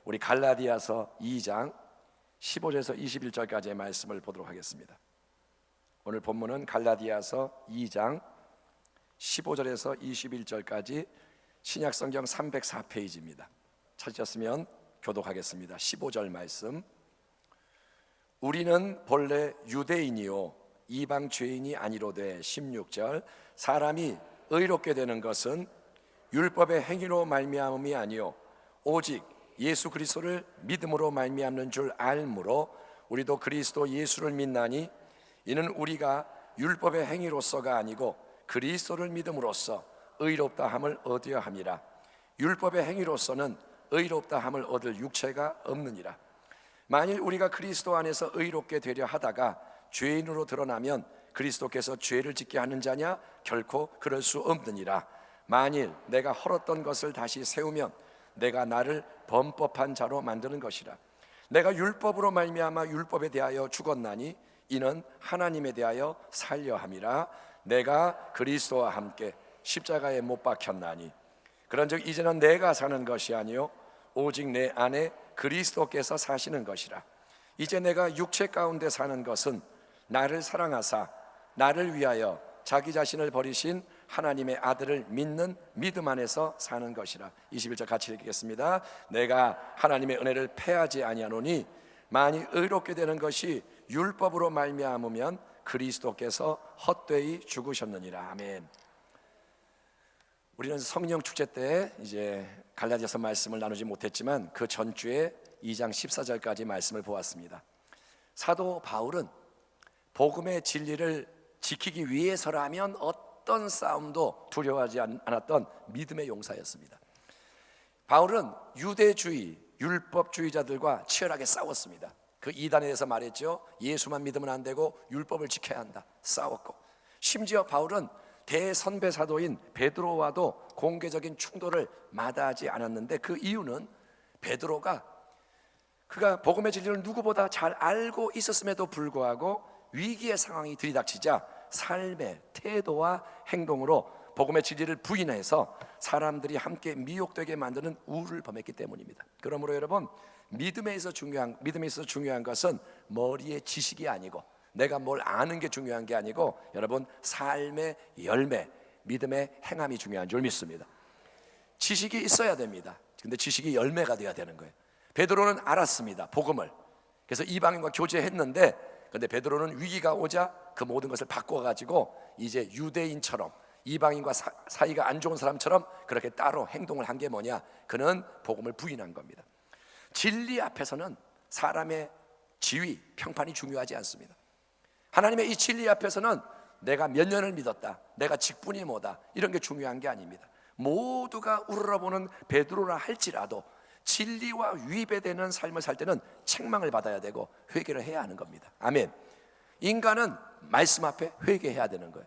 우리 갈라디아서 2장 15절에서 21절까지의 말씀을 보도록 하겠습니다. 오늘 본문은 갈라디아서 2장 15절에서 21절까지 신약성경 304페이지입니다. 찾으셨으면 교독하겠습니다. 15절 말씀. 우리는 본래 유대인이요 이방 죄인이 아니로되 16절 사람이 의롭게 되는 것은 율법의 행위로 말미암음이 아니요 오직 예수 그리스도를 믿음으로 말미암는 줄 알므로 우리도 그리스도 예수를 믿나니 이는 우리가 율법의 행위로서가 아니고 그리스도를 믿음으로써 의롭다 함을 얻어야 함이라. 율법의 행위로서는 의롭다 함을 얻을 육체가 없느니라. 만일 우리가 그리스도 안에서 의롭게 되려 하다가 죄인으로 드러나면 그리스도께서 죄를 짓게 하는 자냐? 결코 그럴 수 없느니라. 만일 내가 헐었던 것을 다시 세우면 내가 나를 범법한 자로 만드는 것이라. 내가 율법으로 말미암아 율법에 대하여 죽었나니 이는 하나님에 대하여 살려 함이라. 내가 그리스도와 함께 십자가에 못 박혔나니 그런즉 이제는 내가 사는 것이 아니요 오직 내 안에 그리스도께서 사시는 것이라. 이제 내가 육체 가운데 사는 것은 나를 사랑하사 나를 위하여 자기 자신을 버리신 하나님의 아들을 믿는 믿음 안에서 사는 것이라. 21절 같이 읽겠습니다. 내가 하나님의 은혜를 패하지 아니하노니 만일 의롭게 되는 것이 율법으로 말미암으면 그리스도께서 헛되이 죽으셨느니라. 아멘. 우리는 성령 축제 때 이제 갈라디아서 말씀을 나누지 못했지만 그 전주에 2장 14절까지 말씀을 보았습니다. 사도 바울은 복음의 진리를 지키기 위해서라면 어떤 싸움도 두려워하지 않았던 믿음의 용사였습니다. 바울은 유대주의, 율법주의자들과 치열하게 싸웠습니다. 그 이단에 대해서 말했죠. 예수만 믿으면 안 되고 율법을 지켜야 한다. 싸웠고, 심지어 바울은 대선배 사도인 베드로와도 공개적인 충돌을 마다하지 않았는데 그 이유는 베드로가 그가 복음의 진리를 누구보다 잘 알고 있었음에도 불구하고 위기의 상황이 들이닥치자 삶의 태도와 행동으로 복음의 진리를 부인해서 사람들이 함께 미혹되게 만드는 우를 범했기 때문입니다. 그러므로 여러분, 믿음에 있어서 중요한 것은 머리의 지식이 아니고 내가 뭘 아는 게 중요한 게 아니고 여러분 삶의 열매, 믿음의 행함이 중요한 줄 믿습니다. 지식이 있어야 됩니다. 근데 지식이 열매가 돼야 되는 거예요. 베드로는 알았습니다, 복음을. 그래서 이방인과 교제했는데 근데 베드로는 위기가 오자 그 모든 것을 바꿔가지고 이제 유대인처럼 이방인과 사이가 안 좋은 사람처럼 그렇게 따로 행동을 한 게 뭐냐? 그는 복음을 부인한 겁니다. 진리 앞에서는 사람의 지위, 평판이 중요하지 않습니다. 하나님의 이 진리 앞에서는 내가 몇 년을 믿었다, 내가 직분이 뭐다, 이런 게 중요한 게 아닙니다. 모두가 우러러보는 베드로라 할지라도 진리와 위배되는 삶을 살 때는 책망을 받아야 되고 회개를 해야 하는 겁니다. 아멘. 인간은 말씀 앞에 회개해야 되는 거예요.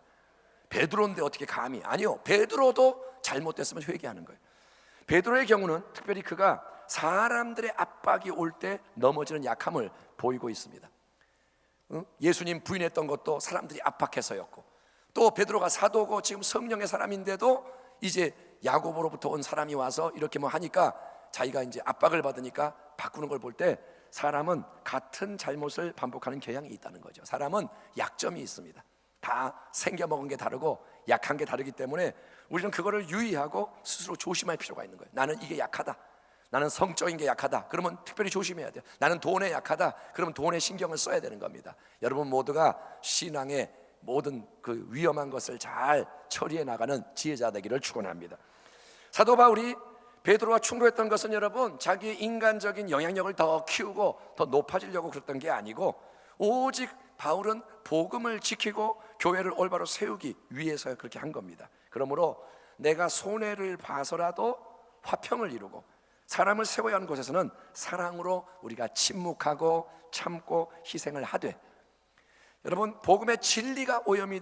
베드로인데 어떻게 감히? 아니요, 베드로도 잘못됐으면 회개하는 거예요. 베드로의 경우는 특별히 그가 사람들의 압박이 올 때 넘어지는 약함을 보이고 있습니다. 예수님 부인했던 것도 사람들이 압박해서였고, 또 베드로가 사도고 지금 성령의 사람인데도 이제 야고보로부터 온 사람이 와서 이렇게 뭐 하니까 자기가 이제 압박을 받으니까 바꾸는 걸 볼 때 사람은 같은 잘못을 반복하는 경향이 있다는 거죠. 사람은 약점이 있습니다. 다 생겨먹은 게 다르고 약한 게 다르기 때문에 우리는 그거를 유의하고 스스로 조심할 필요가 있는 거예요. 나는 이게 약하다, 나는 성적인 게 약하다, 그러면 특별히 조심해야 돼요. 나는 돈에 약하다, 그러면 돈에 신경을 써야 되는 겁니다. 여러분 모두가 신앙의 모든 그 위험한 것을 잘 처리해 나가는 지혜자 되기를 축원합니다. 사도 바울이 베드로와 충돌했던 것은 여러분 자기의 인간적인 영향력을 더 키우고 더 높아지려고 그랬던 게 아니고 오직 바울은 복음을 지키고 교회를 올바로 세우기 위해서 그렇게 한 겁니다. 그러므로 내가 손해를 봐서라도 화평을 이루고 사람을 세워야 하는 곳에서는 사랑으로 우리가 침묵하고 참고 희생을 하되, 여러분 복음의 진리가 오염이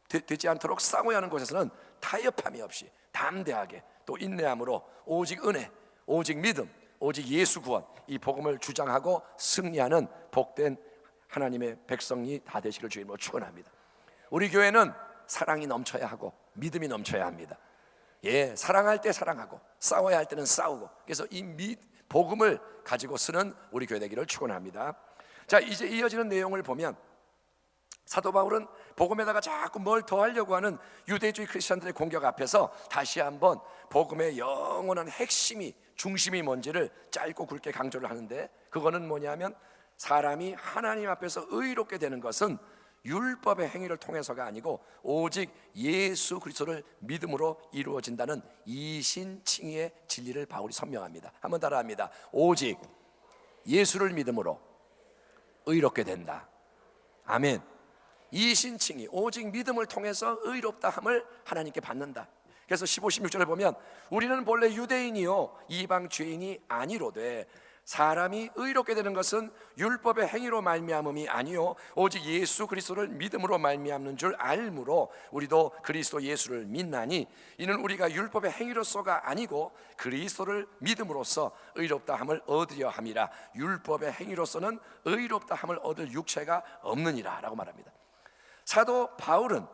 되지 않도록 싸워야 하는 곳에서는 타협함이 없이 담대하게 또 인내함으로 오직 은혜, 오직 믿음, 오직 예수 구원, 이 복음을 주장하고 승리하는 복된 하나님의 백성이 다 되시기를 주님으로 축원합니다. 우리 교회는 사랑이 넘쳐야 하고 믿음이 넘쳐야 합니다. 예, 사랑할 때 사랑하고 싸워야 할 때는 싸우고, 그래서 이 복음을 가지고 쓰는 우리 교회 되기를 축원합니다. 자, 이제 이어지는 내용을 보면 사도 바울은 복음에다가 자꾸 뭘 더하려고 하는 유대주의 크리스천들의 공격 앞에서 다시 한번 복음의 영원한 핵심이, 중심이 뭔지를 짧고 굵게 강조를 하는데, 그거는 뭐냐면 사람이 하나님 앞에서 의롭게 되는 것은 율법의 행위를 통해서가 아니고 오직 예수 그리스도를 믿음으로 이루어진다는 이신칭의의 진리를 바울이 선명합니다. 한번 따라합니다. 오직 예수를 믿음으로 의롭게 된다. 아멘. 이신칭의, 오직 믿음을 통해서 의롭다 함을 하나님께 받는다. 그래서 15, 16절을 보면 우리는 본래 유대인이요 이방 죄인이 아니로되 사람이 의롭게 되는 것은 율법의 행위로 말미암음이 아니요 오직 예수 그리스도를 믿음으로 말미암는 줄 알므로 우리도 그리스도 예수를 믿나니 이는 우리가 율법의 행위로서가 아니고 그리스도를 믿음으로써 의롭다 함을 얻으려 함이라. 율법의 행위로서는 의롭다 함을 얻을 육체가 없느니라 라고 말합니다. 사도 바울은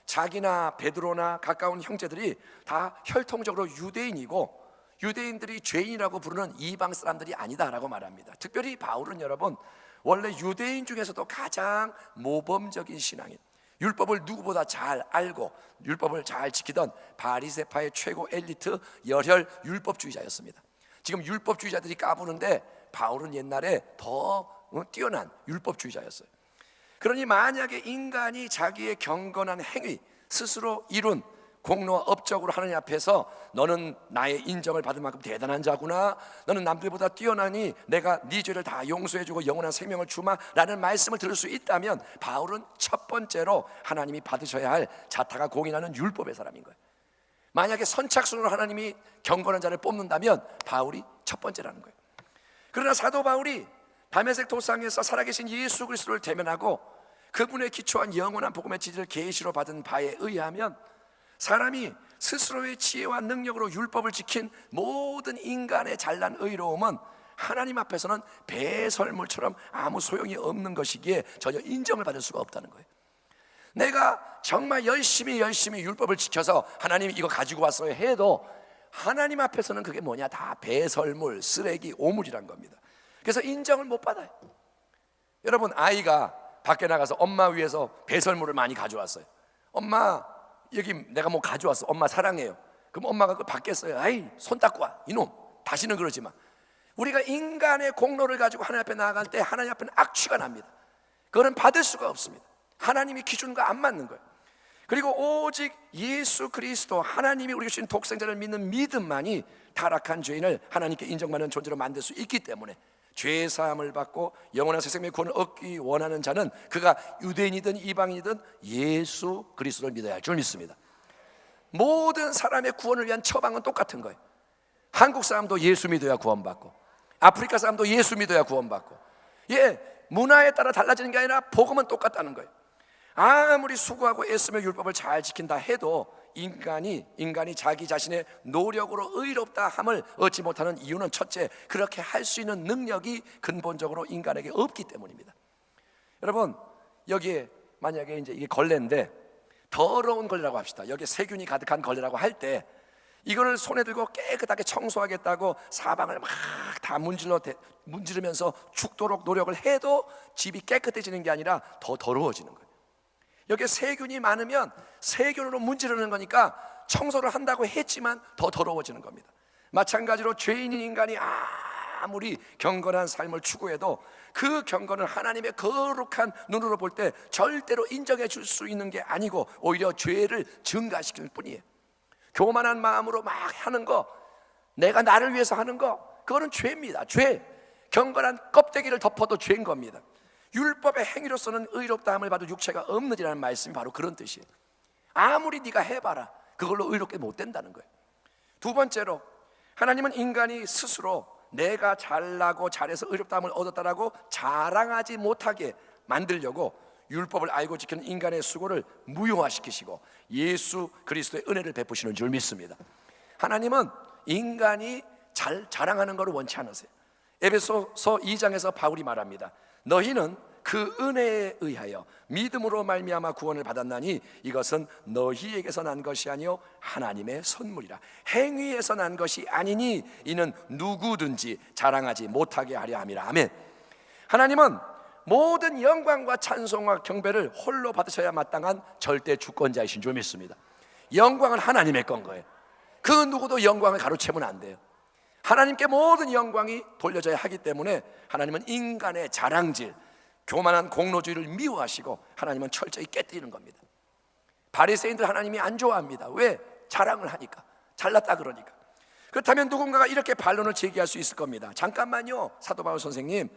자기나 베드로나 가까운 형제들이 다 혈통적으로 유대인이고 유대인들이 죄인이라고 부르는 이방 사람들이 아니다라고 말합니다. 특별히 바울은 여러분 원래 유대인 중에서도 가장 모범적인 신앙인, 율법을 누구보다 잘 알고 율법을 잘 지키던 바리새파의 최고 엘리트 열혈 율법주의자였습니다. 지금 율법주의자들이 까부는데 바울은 옛날에 더 뛰어난 율법주의자였어요. 그러니 만약에 인간이 자기의 경건한 행위, 스스로 이룬 공로와 업적으로 하나님 앞에서 너는 나의 인정을 받을 만큼 대단한 자구나, 너는 남들보다 뛰어나니 내가 네 죄를 다 용서해주고 영원한 생명을 주마 라는 말씀을 들을 수 있다면 바울은 첫 번째로 하나님이 받으셔야 할 자타가 공인하는 율법의 사람인 거예요. 만약에 선착순으로 하나님이 경건한 자를 뽑는다면 바울이 첫 번째라는 거예요. 그러나 사도 바울이 다메섹 도상에서 살아계신 예수 그리스도를 대면하고 그분의 기초한 영원한 복음의 진리를 계시로 받은 바에 의하면 사람이 스스로의 지혜와 능력으로 율법을 지킨 모든 인간의 잘난 의로움은 하나님 앞에서는 배설물처럼 아무 소용이 없는 것이기에 전혀 인정을 받을 수가 없다는 거예요. 내가 정말 열심히 율법을 지켜서 하나님이 이거 가지고 왔어요 해도 하나님 앞에서는 그게 뭐냐, 다 배설물, 쓰레기, 오물이란 겁니다. 그래서 인정을 못 받아요. 여러분, 아이가 밖에 나가서 엄마 위해서 배설물을 많이 가져왔어요. 엄마 여기 내가 뭐 가져왔어, 엄마 사랑해요. 그럼 엄마가 그걸 받겠어요? 아이 손 닦고 와 이놈, 다시는 그러지 마. 우리가 인간의 공로를 가지고 하나님 앞에 나아갈 때 하나님 앞에는 악취가 납니다. 그거는 받을 수가 없습니다. 하나님의 기준과 안 맞는 거예요. 그리고 오직 예수 그리스도, 하나님이 우리가 주신 독생자를 믿는 믿음만이 타락한 죄인을 하나님께 인정받는 존재로 만들 수 있기 때문에 죄 사함을 받고 영원한 새 생명의 구원을 얻기 원하는 자는 그가 유대인이든 이방인이든 예수 그리스도를 믿어야 할 줄 믿습니다. 모든 사람의 구원을 위한 처방은 똑같은 거예요. 한국 사람도 예수 믿어야 구원받고, 아프리카 사람도 예수 믿어야 구원받고, 문화에 따라 달라지는 게 아니라 복음은 똑같다는 거예요. 아무리 수고하고 애쓰며 율법을 잘 지킨다 해도 인간이 자기 자신의 노력으로 의롭다 함을 얻지 못하는 이유는 첫째, 그렇게 할 수 있는 능력이 근본적으로 인간에게 없기 때문입니다. 여러분, 여기에 만약에 이제 이게 걸레인데 더러운 걸레라고 합시다. 여기에 세균이 가득한 걸레라고 할 때 이거를 손에 들고 깨끗하게 청소하겠다고 사방을 막 다 문지르면서 죽도록 노력을 해도 집이 깨끗해지는 게 아니라 더 더러워지는 거예요. 여기에 세균이 많으면 세균으로 문지르는 거니까 청소를 한다고 했지만 더 더러워지는 겁니다. 마찬가지로 죄인인 인간이 아무리 경건한 삶을 추구해도 그 경건은 하나님의 거룩한 눈으로 볼 때 절대로 인정해 줄 수 있는 게 아니고 오히려 죄를 증가시킬 뿐이에요. 교만한 마음으로 막 하는 거, 내가 나를 위해서 하는 거, 그거는 죄입니다. 죄. 경건한 껍데기를 덮어도 죄인 겁니다. 율법의 행위로서는 의롭다함을 받을 육체가 없느니라는 말씀이 바로 그런 뜻이에요. 아무리 네가 해봐라, 그걸로 의롭게 못 된다는 거예요. 두 번째로, 하나님은 인간이 스스로 내가 잘나고 잘해서 의롭다함을 얻었다라고 자랑하지 못하게 만들려고 율법을 알고 지키는 인간의 수고를 무효화시키시고 예수 그리스도의 은혜를 베푸시는 줄 믿습니다. 하나님은 인간이 자랑하는 것을 원치 않으세요. 에베소서 2장에서 바울이 말합니다. 너희는 그 은혜에 의하여 믿음으로 말미암아 구원을 받았나니 이것은 너희에게서 난 것이 아니요 하나님의 선물이라. 행위에서 난 것이 아니니 이는 누구든지 자랑하지 못하게 하려 함이라. 아멘. 하나님은 모든 영광과 찬송과 경배를 홀로 받으셔야 마땅한 절대 주권자이신 줄 믿습니다. 영광은 하나님의 건 거예요. 그 누구도 영광을 가로채면 안 돼요. 하나님께 모든 영광이 돌려져야 하기 때문에 하나님은 인간의 자랑질, 교만한 공로주의를 미워하시고 하나님은 철저히 깨뜨리는 겁니다. 바리새인들 하나님이 안 좋아합니다. 왜? 자랑을 하니까, 잘났다 그러니까. 그렇다면 누군가가 이렇게 반론을 제기할 수 있을 겁니다. 잠깐만요, 사도 바울 선생님,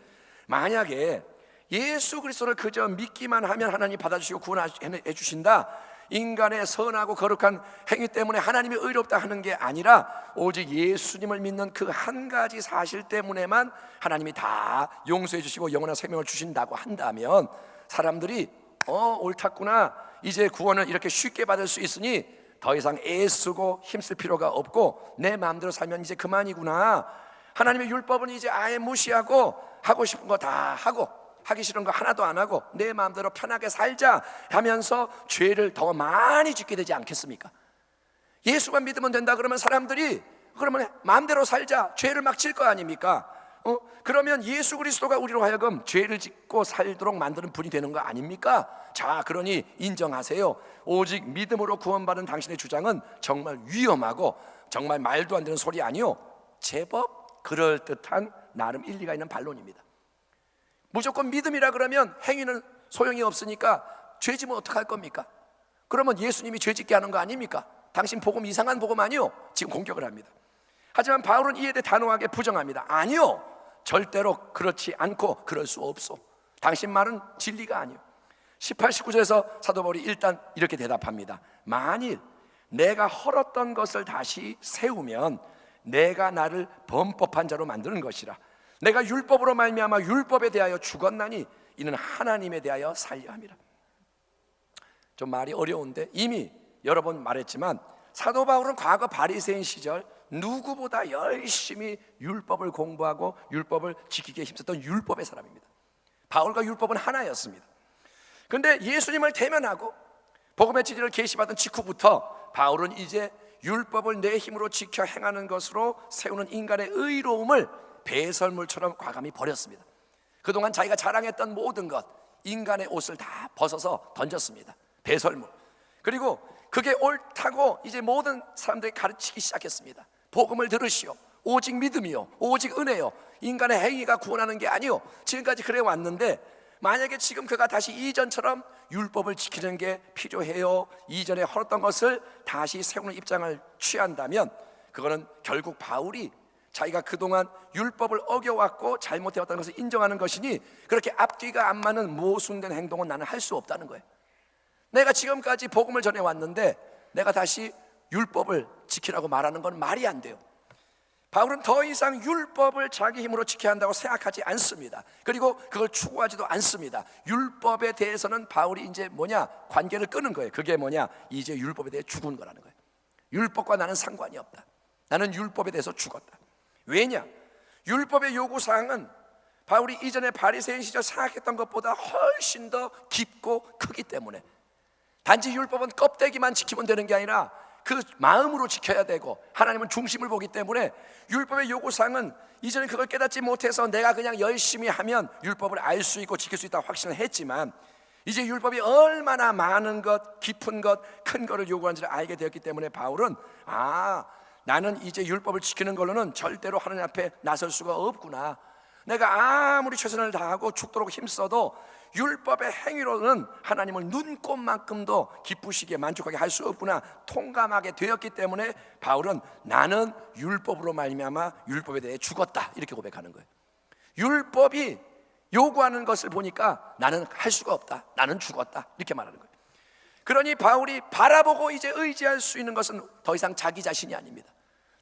만약에 예수 그리스도를 그저 믿기만 하면 하나님 받아주시고 구원해 주신다, 인간의 선하고 거룩한 행위 때문에 하나님이 의롭다 하는 게 아니라 오직 예수님을 믿는 그 한 가지 사실 때문에만 하나님이 다 용서해 주시고 영원한 생명을 주신다고 한다면 사람들이 옳았구나, 이제 구원을 이렇게 쉽게 받을 수 있으니 더 이상 애쓰고 힘쓸 필요가 없고 내 마음대로 살면 이제 그만이구나, 하나님의 율법은 이제 아예 무시하고 하고 싶은 거 다 하고 하기 싫은 거 하나도 안 하고 내 마음대로 편하게 살자 하면서 죄를 더 많이 짓게 되지 않겠습니까? 예수만 믿으면 된다 그러면 사람들이 그러면 마음대로 살자, 죄를 막 질 거 아닙니까? 그러면 예수 그리스도가 우리로 하여금 죄를 짓고 살도록 만드는 분이 되는 거 아닙니까? 자, 그러니 인정하세요. 오직 믿음으로 구원받은 당신의 주장은 정말 위험하고 정말 말도 안 되는 소리 아니요, 제법 그럴듯한 나름 일리가 있는 반론입니다. 무조건 믿음이라 그러면 행위는 소용이 없으니까 죄지면 어떡할 겁니까? 그러면 예수님이 죄짓게 하는 거 아닙니까? 당신 복음 이상한 복음 아니요? 지금 공격을 합니다. 하지만 바울은 이에 대해 단호하게 부정합니다. 아니요, 절대로 그렇지 않고 그럴 수 없어. 당신 말은 진리가 아니요. 18, 19절에서 사도 바울이 일단 이렇게 대답합니다. 만일 내가 헐었던 것을 다시 세우면 내가 나를 범법한 자로 만드는 것이라. 내가 율법으로 말미암아 율법에 대하여 죽었나니 이는 하나님에 대하여 살려 함이라. 좀 말이 어려운데 이미 여러 번 말했지만 사도 바울은 과거 바리새인 시절 누구보다 열심히 율법을 공부하고 율법을 지키기에 힘썼던 율법의 사람입니다. 바울과 율법은 하나였습니다. 그런데 예수님을 대면하고 복음의 진리를 계시받은 직후부터 바울은 이제 율법을 내 힘으로 지켜 행하는 것으로 세우는 인간의 의로움을 배설물처럼 과감히 버렸습니다. 그동안 자기가 자랑했던 모든 것, 인간의 옷을 다 벗어서 던졌습니다. 배설물. 그리고 그게 옳다고 이제 모든 사람들이 가르치기 시작했습니다. 복음을 들으시오, 오직 믿음이요, 오직 은혜요, 인간의 행위가 구원하는 게 아니요. 지금까지 그래 왔는데 만약에 지금 그가 다시 이전처럼 율법을 지키는 게 필요해요, 이전에 헐었던 것을 다시 세우는 입장을 취한다면 그거는 결국 바울이 자기가 그동안 율법을 어겨왔고 잘못해왔다는 것을 인정하는 것이니 그렇게 앞뒤가 안 맞는 모순된 행동은 나는 할 수 없다는 거예요. 내가 지금까지 복음을 전해왔는데 내가 다시 율법을 지키라고 말하는 건 말이 안 돼요. 바울은 더 이상 율법을 자기 힘으로 지켜야 한다고 생각하지 않습니다. 그리고 그걸 추구하지도 않습니다. 율법에 대해서는 바울이 이제 관계를 끊은 거예요. 그게 이제 율법에 대해 죽은 거라는 거예요. 율법과 나는 상관이 없다. 나는 율법에 대해서 죽었다. 왜냐? 율법의 요구사항은 바울이 이전에 바리새인 시절 생각했던 것보다 훨씬 더 깊고 크기 때문에 단지 율법은 껍데기만 지키면 되는 게 아니라 그 마음으로 지켜야 되고 하나님은 중심을 보기 때문에 율법의 요구사항은 이전에 그걸 깨닫지 못해서 내가 그냥 열심히 하면 율법을 알 수 있고 지킬 수 있다고 확신을 했지만 이제 율법이 얼마나 많은 것, 깊은 것, 큰 것을 요구하는지를 알게 되었기 때문에 바울은 나는 이제 율법을 지키는 걸로는 절대로 하나님 앞에 나설 수가 없구나. 내가 아무리 최선을 다하고 죽도록 힘써도 율법의 행위로는 하나님을 눈꼽만큼도 기쁘시게 만족하게 할 수 없구나 통감하게 되었기 때문에 바울은 나는 율법으로 말미암아 율법에 대해 죽었다 이렇게 고백하는 거예요. 율법이 요구하는 것을 보니까 나는 할 수가 없다, 나는 죽었다 이렇게 말하는 거예요. 그러니 바울이 바라보고 이제 의지할 수 있는 것은 더 이상 자기 자신이 아닙니다.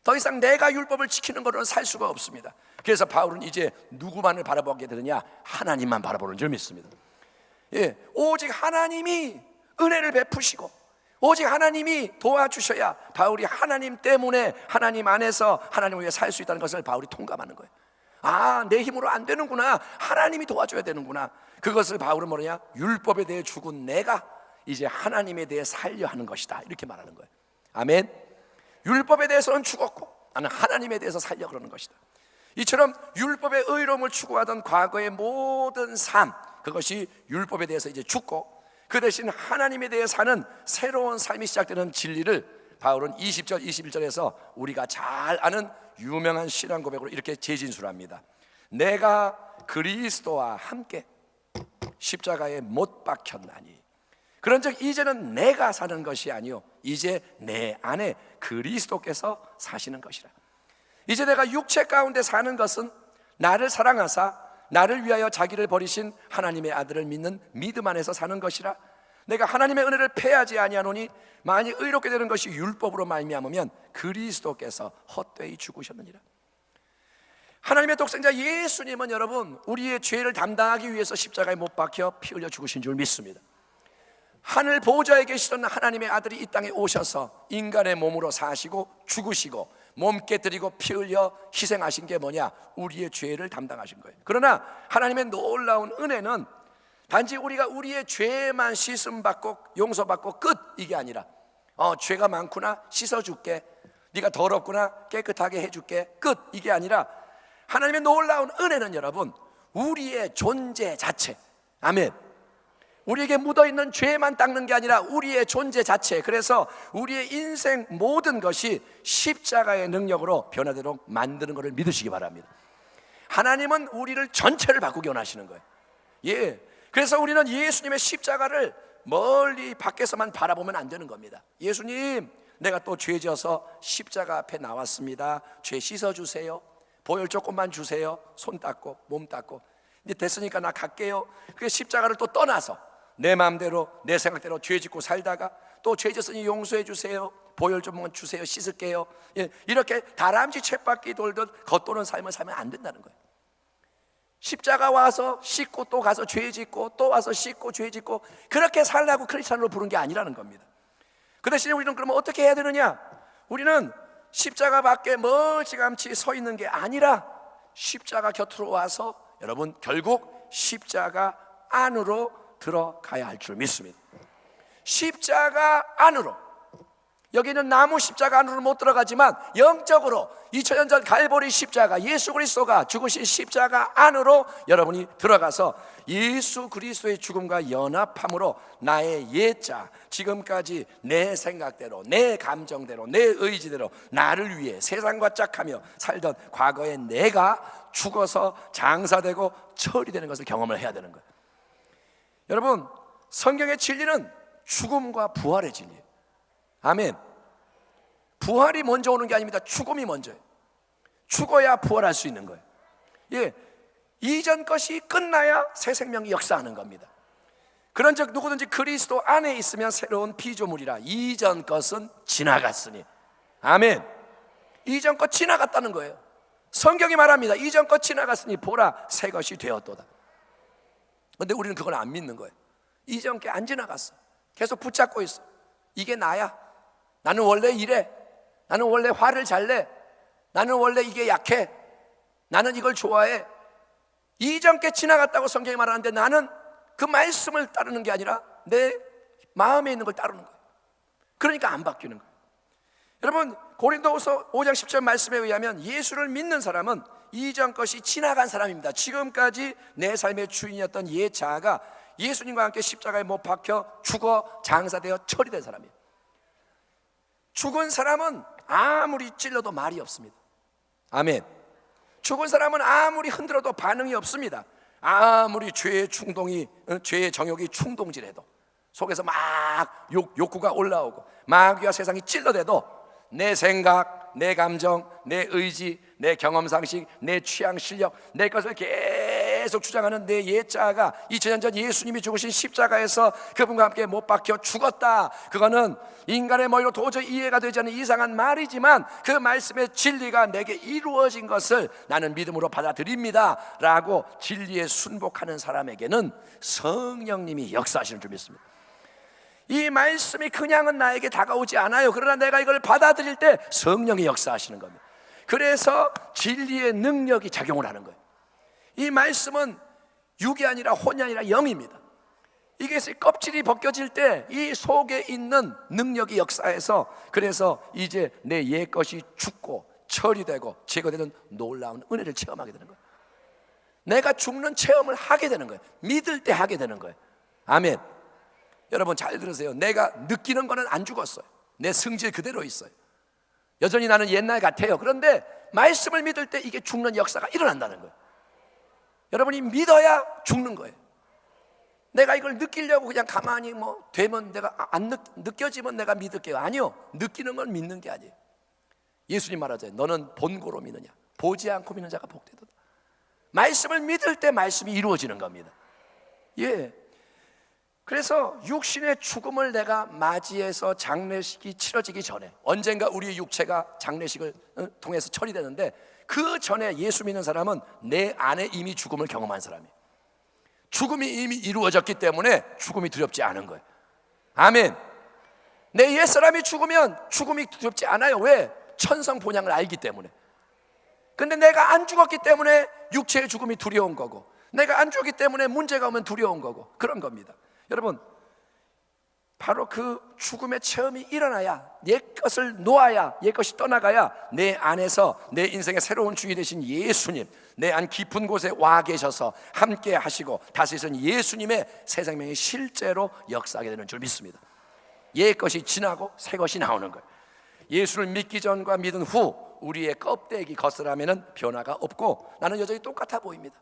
더 이상 내가 율법을 지키는 것으로는 살 수가 없습니다. 그래서 바울은 이제 누구만을 바라보게 되느냐? 하나님만 바라보는 줄 믿습니다. 오직 하나님이 은혜를 베푸시고 오직 하나님이 도와주셔야 바울이 하나님 때문에 하나님 안에서 하나님을 위해 살 수 있다는 것을 바울이 통감하는 거예요. 내 힘으로 안 되는구나, 하나님이 도와줘야 되는구나. 그것을 바울은 뭐냐? 율법에 대해 죽은 내가 이제 하나님에 대해 살려 하는 것이다, 이렇게 말하는 거예요. 아멘. 율법에 대해서는 죽었고 나는 하나님에 대해서 살려 그러는 것이다. 이처럼 율법의 의로움을 추구하던 과거의 모든 삶, 그것이 율법에 대해서 이제 죽고 그 대신 하나님에 대해 사는 새로운 삶이 시작되는 진리를 바울은 20절 21절에서 우리가 잘 아는 유명한 신앙 고백으로 이렇게 재진술합니다. 내가 그리스도와 함께 십자가에 못 박혔나니, 그런즉 이제는 내가 사는 것이 아니요 이제 내 안에 그리스도께서 사시는 것이라. 이제 내가 육체 가운데 사는 것은 나를 사랑하사 나를 위하여 자기를 버리신 하나님의 아들을 믿는 믿음 안에서 사는 것이라. 내가 하나님의 은혜를 패하지 아니하노니 만일 의롭게 되는 것이 율법으로 말미암으면 그리스도께서 헛되이 죽으셨느니라. 하나님의 독생자 예수님은 여러분 우리의 죄를 담당하기 위해서 십자가에 못 박혀 피 흘려 죽으신 줄 믿습니다. 하늘 보좌에 계시던 하나님의 아들이 이 땅에 오셔서 인간의 몸으로 사시고 죽으시고 몸 깨뜨리고 피 흘려 희생하신 게 뭐냐? 우리의 죄를 담당하신 거예요. 그러나 하나님의 놀라운 은혜는 단지 우리가 우리의 죄만 씻음받고 용서받고 끝, 이게 아니라 죄가 많구나 씻어줄게, 네가 더럽구나 깨끗하게 해줄게 끝, 이게 아니라 하나님의 놀라운 은혜는 여러분 우리의 존재 자체, 아멘, 우리에게 묻어있는 죄만 닦는 게 아니라 우리의 존재 자체, 그래서 우리의 인생 모든 것이 십자가의 능력으로 변화되도록 만드는 것을 믿으시기 바랍니다. 하나님은 우리를 전체를 바꾸기 원하시는 거예요. 예, 그래서 우리는 예수님의 십자가를 멀리 밖에서만 바라보면 안 되는 겁니다. 예수님, 내가 또 죄 지어서 십자가 앞에 나왔습니다. 죄 씻어주세요. 보혈 조금만 주세요. 손 닦고 몸 닦고 이제 됐으니까 나 갈게요. 그 십자가를 또 떠나서 내 마음대로 내 생각대로 죄 짓고 살다가 또 죄 졌으니 용서해 주세요. 보혈 좀 주세요. 씻을게요. 예, 이렇게 다람쥐 쳇바퀴 돌듯 겉도는 삶을 살면 안 된다는 거예요. 십자가 와서 씻고 또 가서 죄 짓고 또 와서 씻고 죄 짓고 그렇게 살라고 크리스찬으로 부른 게 아니라는 겁니다. 그 대신에 우리는 그러면 어떻게 해야 되느냐? 우리는 십자가 밖에 멀찌감치 서 있는 게 아니라 십자가 곁으로 와서 여러분 결국 십자가 안으로 들어가야 할 줄 믿습니다. 십자가 안으로, 여기는 나무 십자가 안으로 못 들어가지만 영적으로 2000년 전 갈보리 십자가, 예수 그리스도가 죽으신 십자가 안으로 여러분이 들어가서 예수 그리스도의 죽음과 연합함으로 나의 옛자, 지금까지 내 생각대로 내 감정대로 내 의지대로 나를 위해 세상과 짝하며 살던 과거의 내가 죽어서 장사되고 처리되는 것을 경험을 해야 되는 거예요. 여러분, 성경의 진리는 죽음과 부활의 진리예요. 아멘. 부활이 먼저 오는 게 아닙니다. 죽음이 먼저예요. 죽어야 부활할 수 있는 거예요. 예, 이전 것이 끝나야 새 생명이 역사하는 겁니다. 그런즉 누구든지 그리스도 안에 있으면 새로운 피조물이라. 이전 것은 지나갔으니. 아멘. 이전 것 지나갔다는 거예요. 성경이 말합니다. 이전 것 지나갔으니 보라 새 것이 되었도다. 그런데 우리는 그걸 안 믿는 거예요. 이전 게 안 지나갔어. 계속 붙잡고 있어. 이게 나야. 나는 원래 이래. 나는 원래 화를 잘 내. 나는 원래 이게 약해. 나는 이걸 좋아해. 이전 게 지나갔다고 성경이 말하는데 나는 그 말씀을 따르는 게 아니라 내 마음에 있는 걸 따르는 거예요. 그러니까 안 바뀌는 거예요. 여러분, 고린도후서 5장 10절 말씀에 의하면 예수를 믿는 사람은 이전 것이 지나간 사람입니다. 지금까지 내 삶의 주인이었던 옛 자아가 예수님과 함께 십자가에 못 박혀 죽어 장사되어 처리된 사람이에요. 죽은 사람은 아무리 찔러도 말이 없습니다. 아멘. 죽은 사람은 아무리 흔들어도 반응이 없습니다. 아무리 죄의 충동이, 죄의 정욕이 충동질해도 속에서 막 욕구가 올라오고 마귀와 세상이 찔러대도 내 생각, 내 감정, 내 의지, 내 경험상식, 내 취향, 실력, 내 것을 계속 주장하는 내 옛자아가 2000년 전 예수님이 죽으신 십자가에서 그분과 함께 못 박혀 죽었다. 그거는 인간의 머리로 도저히 이해가 되지 않는 이상한 말이지만 그 말씀의 진리가 내게 이루어진 것을 나는 믿음으로 받아들입니다 라고 진리에 순복하는 사람에게는 성령님이 역사하시는 줄 믿습니다. 이 말씀이 그냥은 나에게 다가오지 않아요. 그러나 내가 이걸 받아들일 때 성령이 역사하시는 겁니다. 그래서 진리의 능력이 작용을 하는 거예요. 이 말씀은 육이 아니라 혼이 아니라 영입니다. 이게 껍질이 벗겨질 때 이 속에 있는 능력이 역사해서, 그래서 이제 내 옛 것이 죽고 처리되고 제거되는 놀라운 은혜를 체험하게 되는 거예요. 내가 죽는 체험을 하게 되는 거예요. 믿을 때 하게 되는 거예요. 아멘. 여러분 잘 들으세요. 내가 느끼는 거는 안 죽었어요. 내 승질 그대로 있어요. 여전히 나는 옛날 같아요. 그런데 말씀을 믿을 때 이게 죽는 역사가 일어난다는 거예요. 여러분이 믿어야 죽는 거예요. 내가 이걸 느끼려고 그냥 가만히 되면 내가 안 느껴지면 내가 믿을게요. 아니요, 느끼는 건 믿는 게 아니에요. 예수님 말하잖아요. 너는 본고로 믿느냐, 보지 않고 믿는 자가 복되도다. 말씀을 믿을 때 말씀이 이루어지는 겁니다. 예. 그래서 육신의 죽음을 내가 맞이해서 장례식이 치러지기 전에, 언젠가 우리의 육체가 장례식을 통해서 처리되는데, 그 전에 예수 믿는 사람은 내 안에 이미 죽음을 경험한 사람이에요. 죽음이 이미 이루어졌기 때문에 죽음이 두렵지 않은 거예요. 아멘. 내 옛사람이 죽으면 죽음이 두렵지 않아요. 왜? 천성 본향을 알기 때문에. 근데 내가 안 죽었기 때문에 육체의 죽음이 두려운 거고, 내가 안 죽었기 때문에 문제가 오면 두려운 거고, 그런 겁니다. 여러분, 바로 그 죽음의 체험이 일어나야, 옛 것을 놓아야, 옛 것이 떠나가야 내 안에서 내 인생의 새로운 주인 되신 예수님, 내 안 깊은 곳에 와 계셔서 함께 하시고 다스리신 예수님의 새 생명이 실제로 역사하게 되는 줄 믿습니다. 옛 것이 지나고 새 것이 나오는 거예요. 예수를 믿기 전과 믿은 후 우리의 껍데기 겉으라면은 변화가 없고, 나는 여전히 똑같아 보입니다.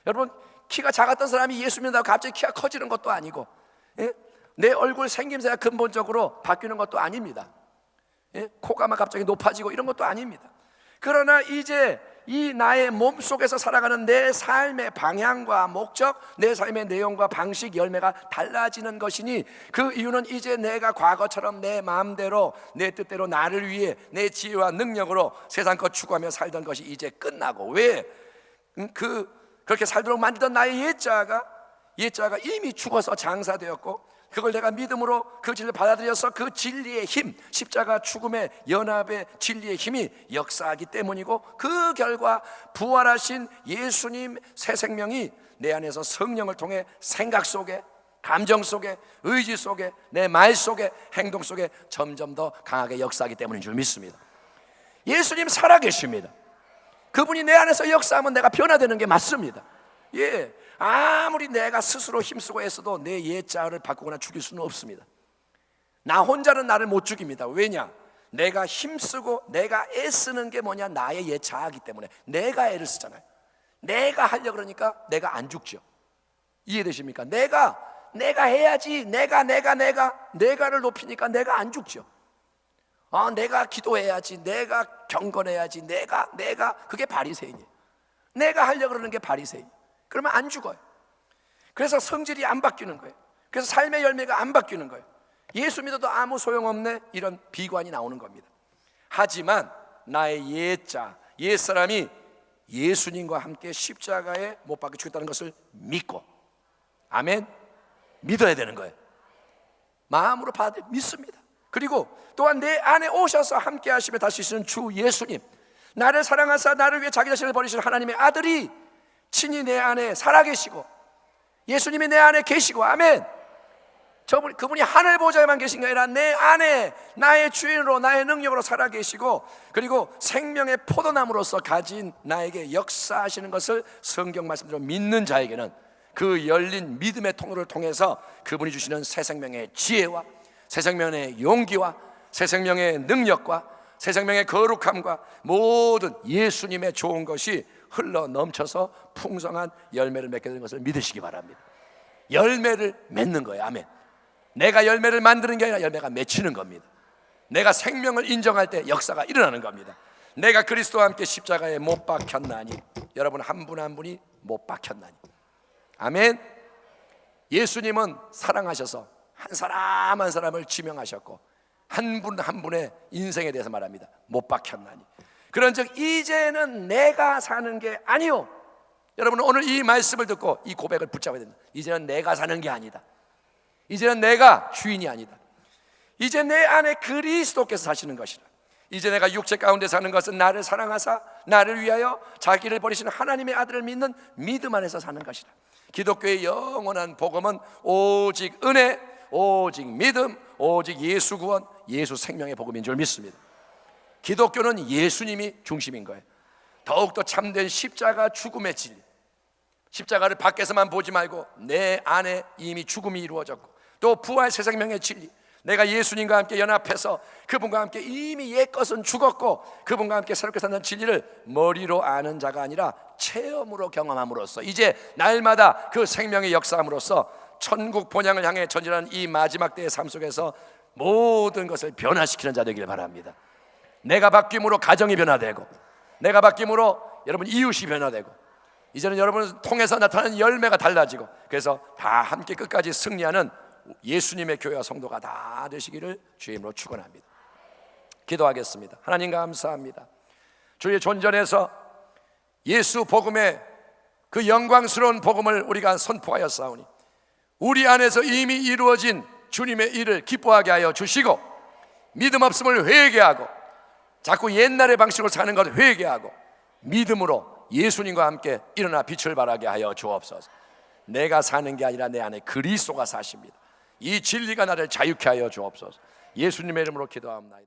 여러분, 키가 작았던 사람이 예수 믿는다고 갑자기 키가 커지는 것도 아니고, 예? 내 얼굴 생김새가 근본적으로 바뀌는 것도 아닙니다. 예? 코가 막 갑자기 높아지고 이런 것도 아닙니다. 그러나 이제 이 나의 몸 속에서 살아가는 내 삶의 방향과 목적, 내 삶의 내용과 방식, 열매가 달라지는 것이니, 그 이유는 이제 내가 과거처럼 내 마음대로, 내 뜻대로 나를 위해 내 지혜와 능력으로 세상 것 추구하며 살던 것이 이제 끝나고, 왜? 그렇게 살도록 만들던 나의 옛자가 이미 죽어서 장사되었고, 그걸 내가 믿음으로 그 진리를 받아들여서 그 진리의 힘, 십자가 죽음의 연합의 진리의 힘이 역사하기 때문이고, 그 결과 부활하신 예수님 새 생명이 내 안에서 성령을 통해 생각 속에, 감정 속에, 의지 속에, 내 말 속에, 행동 속에 점점 더 강하게 역사하기 때문인 줄 믿습니다. 예수님 살아계십니다. 그분이 내 안에서 역사하면 내가 변화되는 게 맞습니다. 예, 아무리 내가 스스로 힘쓰고 애써도 내 옛자를 바꾸거나 죽일 수는 없습니다. 나 혼자는 나를 못 죽입니다. 왜냐? 내가 힘쓰고 내가 애쓰는 게 뭐냐? 나의 옛자이기 때문에. 내가 애를 쓰잖아요. 내가 하려고 그러니까 내가 안 죽죠. 이해되십니까? 내가 해야지. 내가를 높이니까 내가 안 죽죠. 내가 기도해야지, 내가 경건해야지, 내가 그게 바리새인이에요. 내가 하려고 그러는 게 바리새인. 그러면 안 죽어요. 그래서 성질이 안 바뀌는 거예요. 그래서 삶의 열매가 안 바뀌는 거예요. 예수 믿어도 아무 소용없네, 이런 비관이 나오는 겁니다. 하지만 나의 옛사람이 예수님과 함께 십자가에 못 박혀 죽었다는 것을 믿고, 아멘, 믿어야 되는 거예요. 마음으로 받아 믿습니다. 그리고 또한 내 안에 오셔서 함께 하시며 다스리시는 주 예수님, 나를 사랑하사 나를 위해 자기 자신을 버리시는 하나님의 아들이 친히 내 안에 살아계시고, 예수님이 내 안에 계시고, 아멘. 그분이 하늘 보좌에만 계신 게 아니라 내 안에 나의 주인으로, 나의 능력으로 살아계시고, 그리고 생명의 포도나무로서 가진 나에게 역사하시는 것을 성경 말씀대로 믿는 자에게는 그 열린 믿음의 통로를 통해서 그분이 주시는 새 생명의 지혜와 새 생명의 용기와 새 생명의 능력과 새 생명의 거룩함과 모든 예수님의 좋은 것이 흘러 넘쳐서 풍성한 열매를 맺게 되는 것을 믿으시기 바랍니다. 열매를 맺는 거예요. 아멘. 내가 열매를 만드는 게 아니라 열매가 맺히는 겁니다. 내가 생명을 인정할 때 역사가 일어나는 겁니다. 내가 그리스도와 함께 십자가에 못 박혔나니, 여러분 한 분 한 분이 못 박혔나니, 아멘. 예수님은 사랑하셔서 한 사람 한 사람을 지명하셨고, 한 분 한 분의 인생에 대해서 말합니다. 못 박혔나니. 그런즉 이제는 내가 사는 게 아니요. 여러분은 오늘 이 말씀을 듣고 이 고백을 붙잡아야 됩니다. 이제는 내가 사는 게 아니다. 이제는 내가 주인이 아니다. 이제 내 안에 그리스도께서 사시는 것이라. 이제 내가 육체 가운데 사는 것은 나를 사랑하사 나를 위하여 자기를 버리시는 하나님의 아들을 믿는 믿음 안에서 사는 것이라. 기독교의 영원한 복음은 오직 은혜, 오직 믿음, 오직 예수 구원, 예수 생명의 복음인 줄 믿습니다. 기독교는 예수님이 중심인 거예요. 더욱더 참된 십자가 죽음의 진리, 십자가를 밖에서만 보지 말고 내 안에 이미 죽음이 이루어졌고, 또 부활 새 생명의 진리, 내가 예수님과 함께 연합해서 그분과 함께 이미 옛것은 죽었고 그분과 함께 새롭게 사는 진리를 머리로 아는 자가 아니라 체험으로 경험함으로써 이제 날마다 그 생명의 역사함으로써 천국 본향을 향해 전진하는 이 마지막 때의 삶 속에서 모든 것을 변화시키는 자 되길 바랍니다. 내가 바뀜으로 가정이 변화되고, 내가 바뀜으로 여러분 이웃이 변화되고, 이제는 여러분을 통해서 나타나는 열매가 달라지고, 그래서 다 함께 끝까지 승리하는 예수님의 교회와 성도가 다 되시기를 주의 이름으로 축원합니다. 기도하겠습니다. 하나님 감사합니다. 주의 존전에서 예수 복음의 그 영광스러운 복음을 우리가 선포하였사오니 우리 안에서 이미 이루어진 주님의 일을 기뻐하게 하여 주시고, 믿음 없음을 회개하고 자꾸 옛날의 방식으로 사는 것을 회개하고 믿음으로 예수님과 함께 일어나 빛을 발하게 하여 주옵소서. 내가 사는 게 아니라 내 안에 그리스도가 사십니다. 이 진리가 나를 자유케 하여 주옵소서. 예수님의 이름으로 기도합니다.